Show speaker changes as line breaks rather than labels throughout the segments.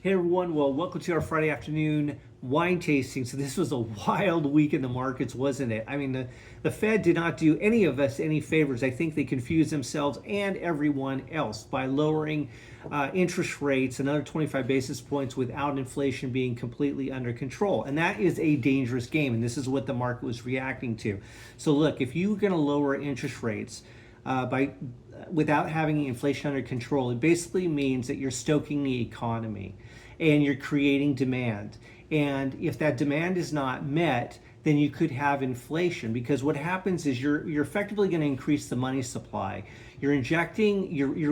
Hey everyone, well, welcome to our Friday afternoon wine tasting. So this was a wild week in the markets, wasn't it? I mean, the Fed did not do any of us any favors. I think they confused themselves and everyone else by lowering interest rates another 25 basis points without inflation being completely under control. And that is a dangerous game, and this is what the market was reacting to. So look, if you're going to lower interest rates, without having inflation under control, it basically means that you're stoking the economy and you're creating demand. And if that demand is not met, then you could have inflation, because what happens is you're effectively going to increase the money supply. You're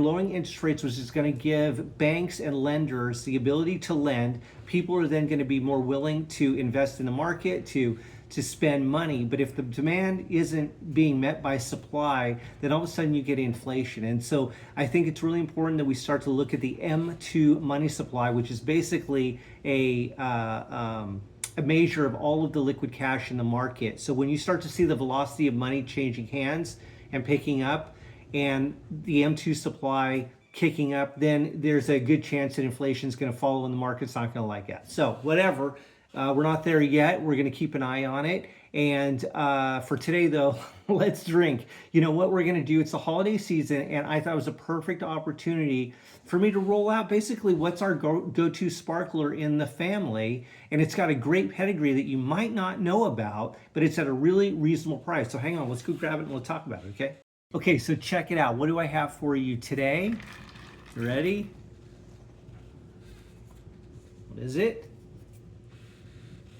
lowering interest rates, which is going to give banks and lenders the ability to lend. People are then going to be more willing to invest in the market, to spend money. But if the demand isn't being met by supply, then all of a sudden you get inflation. And so I think it's really important that we start to look at the M2 money supply, which is basically a measure of all of the liquid cash in the market. So when you start to see the velocity of money changing hands and picking up, and the M2 supply kicking up, then there's a good chance that inflation is going to follow and the market's not going to like that. So whatever. We're not there yet. We're going to keep an eye on it. And for today, though, let's drink. You know what we're going to do? It's the holiday season, and I thought it was a perfect opportunity for me to roll out basically what's our go-to sparkler in the family. And it's got a great pedigree that you might not know about, but it's at a really reasonable price. So hang on, let's go grab it and we'll talk about it, okay? Okay, so check it out. What do I have for you today? You ready? What is it?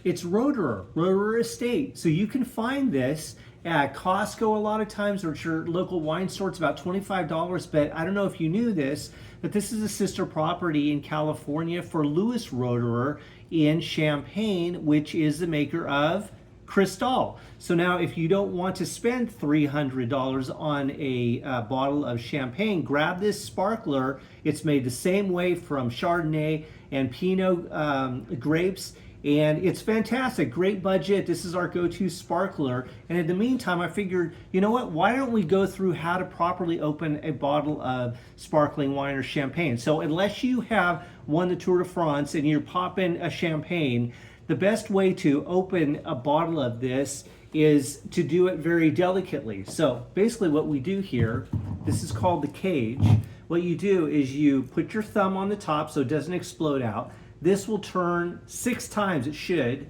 It's Roederer Estate. So you can find this at Costco a lot of times, or at your local wine store. It's about $25, but I don't know if you knew this, but this is a sister property in California for Louis Roederer in Champagne, which is the maker of Cristal. So now if you don't want to spend $300 on a bottle of champagne, grab this sparkler. It's made the same way from Chardonnay and Pinot grapes. And it's fantastic, great budget. This is our go-to sparkler. And in the meantime, I figured, you know what? Why don't we go through how to properly open a bottle of sparkling wine or champagne? So unless you have won the Tour de France and you're popping a champagne, the best way to open a bottle of this is to do it very delicately. So basically what we do here, this is called the cage. What you do is you put your thumb on the top so it doesn't explode out. This will turn 6 times, it should.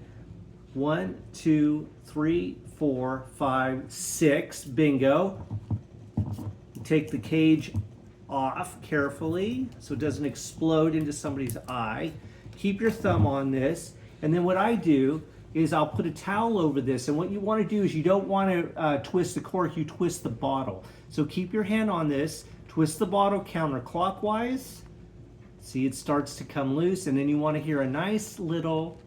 1, 2, 3, 4, 5, 6, bingo. Take the cage off carefully so it doesn't explode into somebody's eye. Keep your thumb on this, and then what I do is I'll put a towel over this, and what you want to do is you don't want to twist the cork, you twist the bottle. So keep your hand on this, twist the bottle counterclockwise. See, it starts to come loose, and then you want to hear a nice little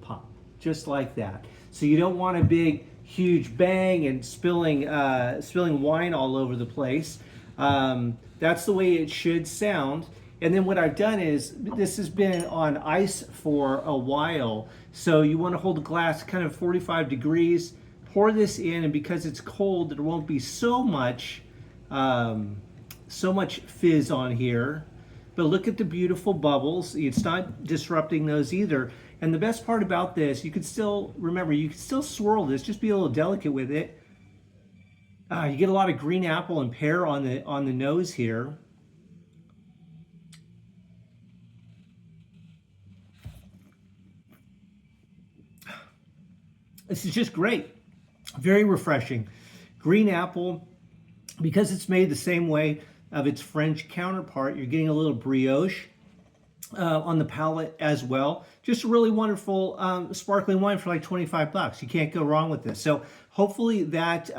pop, just like that. So you don't want a big, huge bang and spilling wine all over the place. That's the way it should sound. And then what I've done is, this has been on ice for a while, so you want to hold the glass kind of 45 degrees, pour this in, and because it's cold, there won't be so much fizz on here. But look at the beautiful bubbles. It's not disrupting those either. And the best part about this, you can still, remember, you can still swirl this, just be a little delicate with it. You get a lot of green apple and pear on the nose here. This is just great. Very refreshing. Green apple, because it's made the same way of its French counterpart, you're getting a little brioche on the palate as well. Just a really wonderful sparkling wine for like 25 bucks. You can't go wrong with this. So hopefully that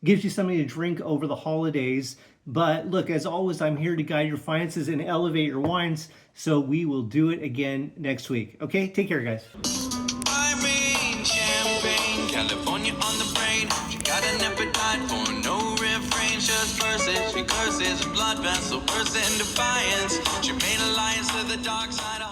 gives you something to drink over the holidays. But look, as always, I'm here to guide your finances and elevate your wines. So we will do it again next week. Okay, take care, guys.
California on the brain. She got an appetite for no refrain. Just verses, she curses, blood vessel bursts in defiance. She made alliance to the dark side.